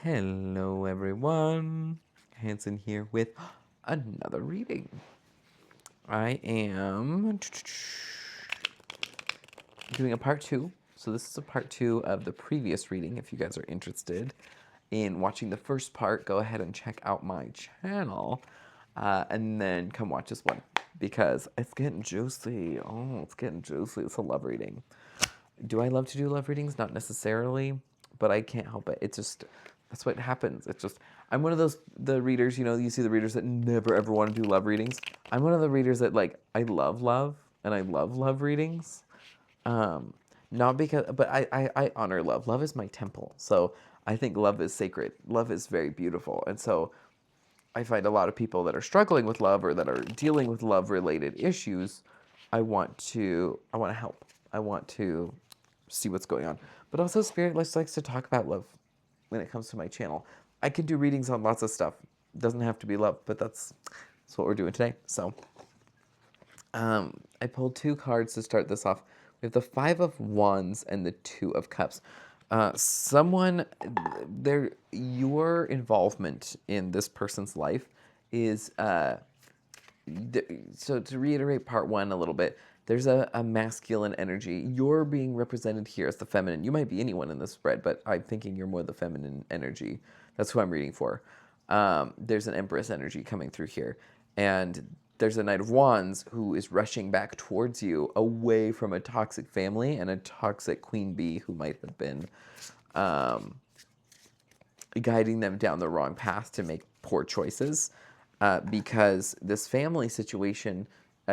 Hello everyone, Hanson here with another reading. I am doing a part 2, so this is a part 2 of the previous reading. If you guys are interested in watching the first part, go ahead and check out my channel, and then come watch this one, because it's getting juicy. Oh, it's getting juicy. It's a love reading. Do I love to do love readings? Not necessarily, but I can't help it. It's just, that's what happens. It's just, I'm one of the readers, you see the readers that never ever want to do love readings. I'm one of the readers that, like, I love love, and I love love readings. Not because, but I honor love. Love is my temple. So I think love is sacred. Love is very beautiful. And so I find a lot of people that are struggling with love or that are dealing with love related issues, I want to help. I want to see what's going on. But also Spirit likes to talk about love when it comes to my channel. I can do readings on lots of stuff. It doesn't have to be love, but that's what we're doing today. So I pulled 2 cards to start this off. We have the 5 of Wands and the 2 of Cups. Your involvement in this person's life is, so to reiterate part 1 a little bit, there's a masculine energy. You're being represented here as the feminine. You might be anyone in this spread, but I'm thinking you're more the feminine energy. That's who I'm reading for. There's an Empress energy coming through here. And there's a Knight of Wands who is rushing back towards you away from a toxic family and a toxic queen bee who might have been guiding them down the wrong path to make poor choices. Because this family situation,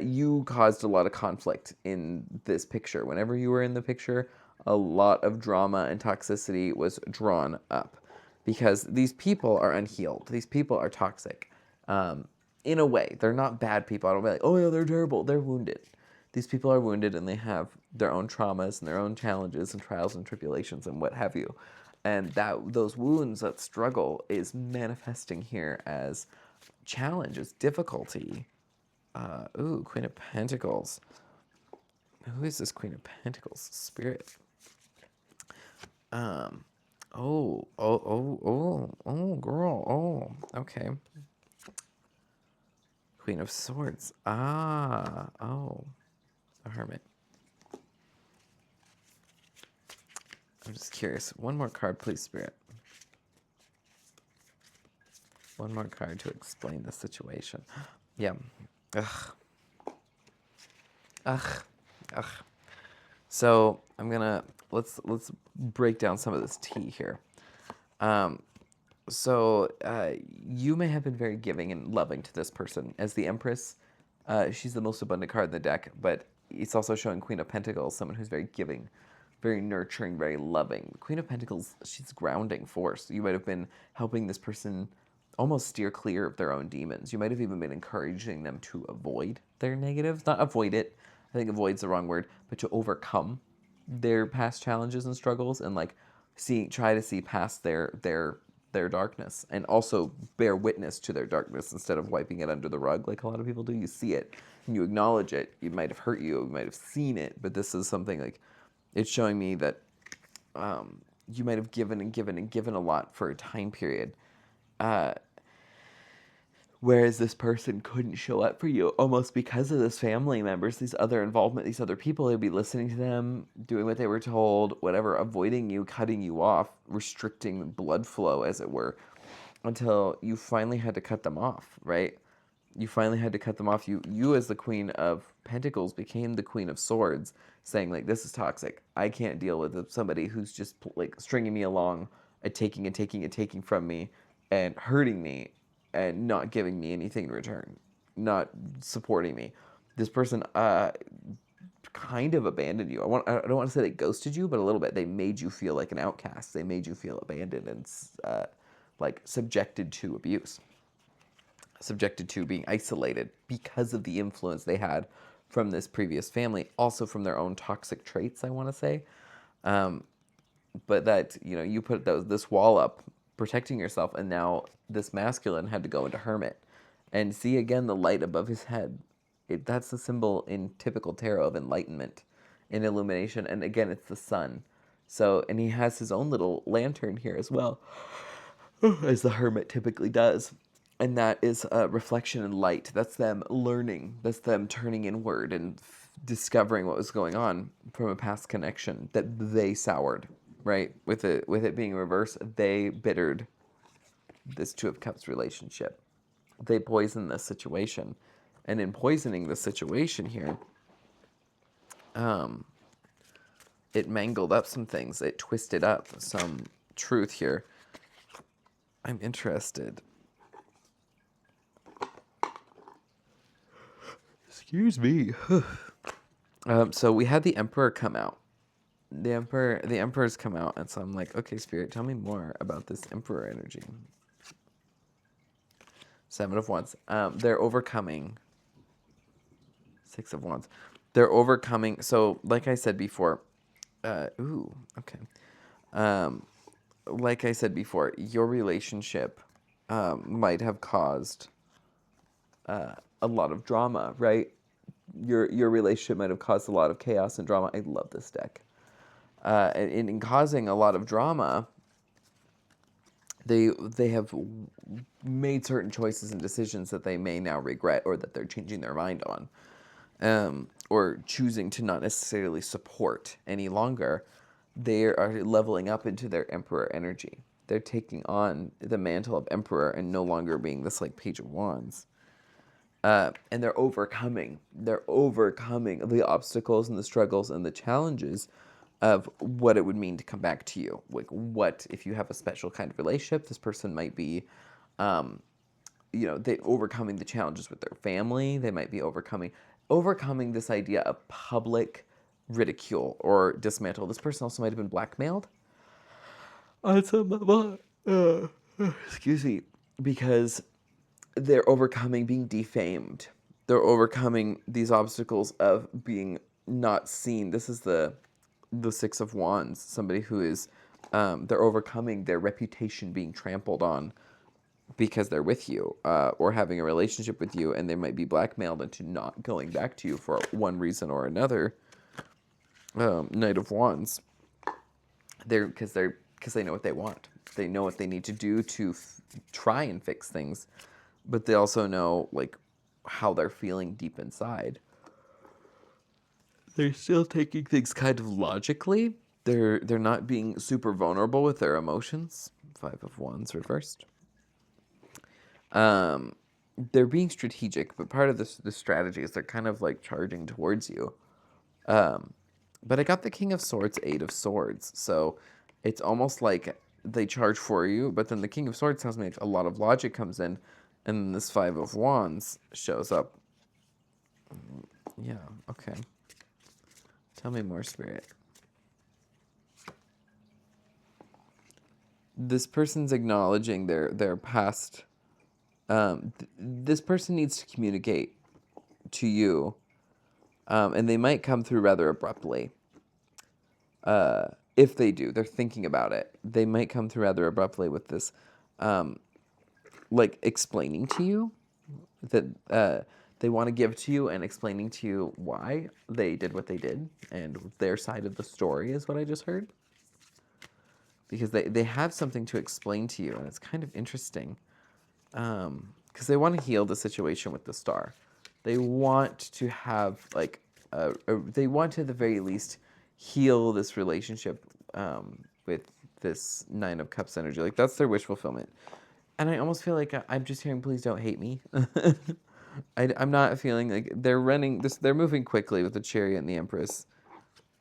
you caused a lot of conflict in this picture. Whenever you were in the picture, a lot of drama and toxicity was drawn up because these people are unhealed. These people are toxic. In a way, they're not bad people. I don't be like, oh yeah, they're terrible. They're wounded. These people are wounded and they have their own traumas and their own challenges and trials and tribulations and what have you. And those wounds, that struggle is manifesting here as challenge, as difficulty. Queen of Pentacles. Who is this Queen of Pentacles? Spirit. Girl. Oh, okay. Queen of Swords. A Hermit. I'm just curious. One more card, please, Spirit. One more card to explain the situation. Yeah. Ugh. So I'm gonna let's break down some of this tea here. You may have been very giving and loving to this person. As the Empress, she's the most abundant card in the deck, but it's also showing Queen of Pentacles, someone who's very giving, very nurturing, very loving. Queen of Pentacles, she's grounding force. You might have been helping this person almost steer clear of their own demons. You might have even been encouraging them to avoid their negatives. Not avoid it. I think avoid's the wrong word, but to overcome their past challenges and struggles and try to see past their darkness and also bear witness to their darkness instead of wiping it under the rug like a lot of people do. You see it and you acknowledge it. It might have hurt you. You might have seen it, but this is something like it's showing me that you might have given and given and given a lot for a time period. Whereas this person couldn't show up for you almost because of this family members, these other involvement, these other people. They'd be listening to them, doing what they were told, whatever, avoiding you, cutting you off, restricting blood flow, as it were, until you finally had to cut them off, right? You finally had to cut them off. You as the Queen of Pentacles became the Queen of Swords, saying, like, this is toxic. I can't deal with somebody who's just, like, stringing me along and taking and taking and taking from me and hurting me and not giving me anything in return, not supporting me. This person kind of abandoned you. I don't want to say they ghosted you, but a little bit. They made you feel like an outcast. They made you feel abandoned and subjected to abuse, subjected to being isolated because of the influence they had from this previous family, also from their own toxic traits, I want to say. But that, you put this wall up protecting yourself, and now this masculine had to go into hermit and see again the light above his head. That's the symbol in typical tarot of enlightenment and illumination, and again it's the sun. So, and he has his own little lantern here as well. as the hermit typically does. And that is reflection and light. That's them learning. That's them turning inward and discovering what was going on from a past connection that they soured, right? With it being reversed, they bittered this Two of Cups relationship. They poisoned this situation. And in poisoning the situation here, it mangled up some things. It twisted up some truth here. I'm interested. Excuse me. So we had the Emperor come out. The Emperor's come out, and so I'm like, okay, Spirit, tell me more about this Emperor energy. Seven of Wands. They're overcoming. Six of Wands. They're overcoming. So, like I said before, okay. Like I said before, your relationship might have caused a lot of drama, right? Your relationship might have caused a lot of chaos and drama. I love this deck. And in causing a lot of drama, they have made certain choices and decisions that they may now regret, or that they're changing their mind on, or choosing to not necessarily support any longer. They are leveling up into their Emperor energy. They're taking on the mantle of Emperor and no longer being this like Page of Wands. And they're overcoming the obstacles and the struggles and the challenges of what it would mean to come back to you. Like, what if you have a special kind of relationship? This person might be, they overcoming the challenges with their family. They might be overcoming this idea of public ridicule or dismantle. This person also might have been blackmailed on some level. Excuse me, because they're overcoming being defamed. They're overcoming these obstacles of being not seen. This is the Six of Wands. Somebody who is, they're overcoming their reputation being trampled on because they're with you, or having a relationship with you, and they might be blackmailed into not going back to you for one reason or another. Knight of Wands. Because they know what they want. They know what they need to do to try and fix things, but they also know like how they're feeling deep inside. They're still taking things kind of logically. They're not being super vulnerable with their emotions. Five of Wands reversed. They're being strategic, but part of the strategy is they're kind of like charging towards you. But I got the King of Swords, Eight of Swords, so it's almost like they charge for you, but then the King of Swords tells me a lot of logic comes in, and then this Five of Wands shows up. Yeah, okay. Tell me more, Spirit. This person's acknowledging their past. This person needs to communicate to you, and they might come through rather abruptly. If they do, they're thinking about it. They might come through rather abruptly with this, like explaining to you that they want to give to you and explaining to you why they did what they did and their side of the story is what I just heard. Because they have something to explain to you, and it's kind of interesting. Because they want to heal the situation with the star. They want to have, like, they want to, at the very least, heal this relationship with this Nine of Cups energy. Like, that's their wish fulfillment. And I almost feel like I'm just hearing, please don't hate me. I'm not feeling like they're running, they're moving quickly with the Chariot and the Empress.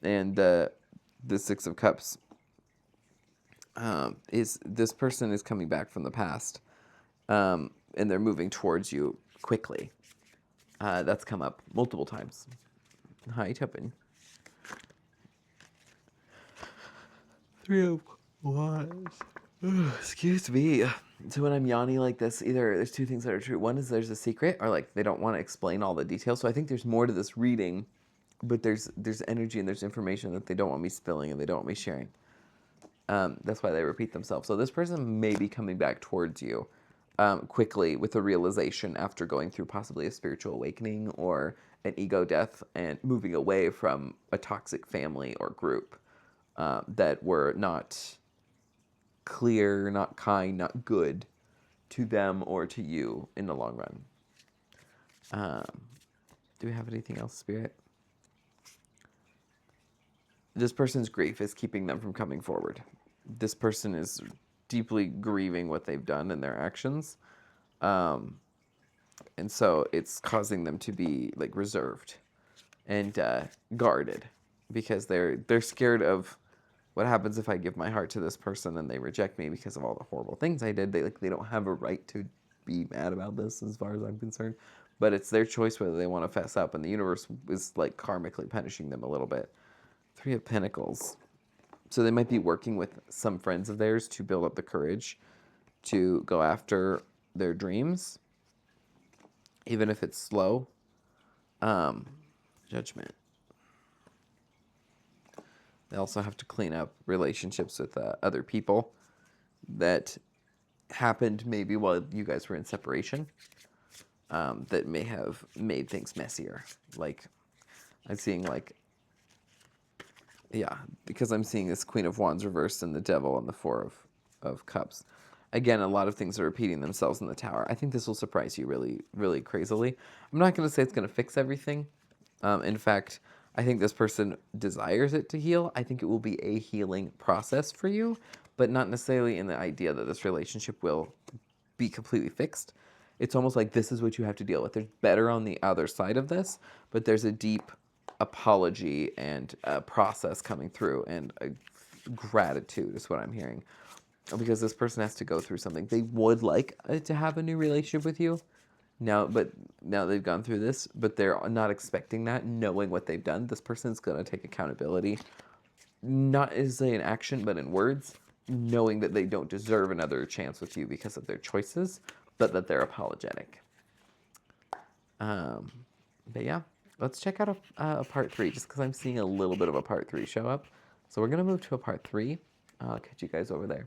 And the Six of Cups. This person is coming back from the past, and they're moving towards you quickly. That's come up multiple times. Hi, Tuppin. Three of Wands. Excuse me. So when I'm yawning like this, either there's two things that are true. One is there's a secret, or like they don't want to explain all the details. So I think there's more to this reading, but there's energy and there's information that they don't want me spilling and they don't want me sharing. That's why they repeat themselves. So this person may be coming back towards you quickly with a realization after going through possibly a spiritual awakening or an ego death and moving away from a toxic family or group that were not clear, not kind, not good to them or to you in the long run. Do we have anything else, Spirit? This person's grief is keeping them from coming forward. This person is deeply grieving what they've done and their actions. And so it's causing them to be like reserved and guarded because they're scared of what happens if I give my heart to this person and they reject me because of all the horrible things I did. They don't have a right to be mad about this as far as I'm concerned. But it's their choice whether they want to fess up, and the universe is like karmically punishing them a little bit. 3 of Pentacles. So they might be working with some friends of theirs to build up the courage to go after their dreams, even if it's slow. Judgment. They also have to clean up relationships with other people that happened maybe while you guys were in separation, that may have made things messier. Like, I'm seeing like, yeah, because I'm seeing this Queen of Wands reversed and the Devil and the Four of Cups. Again, a lot of things are repeating themselves in the Tower. I think this will surprise you really, really crazily. I'm not going to say it's going to fix everything. In fact, I think this person desires it to heal. I think it will be a healing process for you, but not necessarily in the idea that this relationship will be completely fixed. It's almost like this is what you have to deal with. There's better on the other side of this, but there's a deep apology and a process coming through, and a gratitude is what I'm hearing. Because this person has to go through something. They would like to have a new relationship with you now, but now they've gone through this, but they're not expecting that, knowing what they've done. This person's going to take accountability, not as an action, but in words, knowing that they don't deserve another chance with you because of their choices, but that they're apologetic. But yeah, let's check out a part 3, just because I'm seeing a little bit of a part 3 show up. So we're going to move to a part 3. I'll catch you guys over there.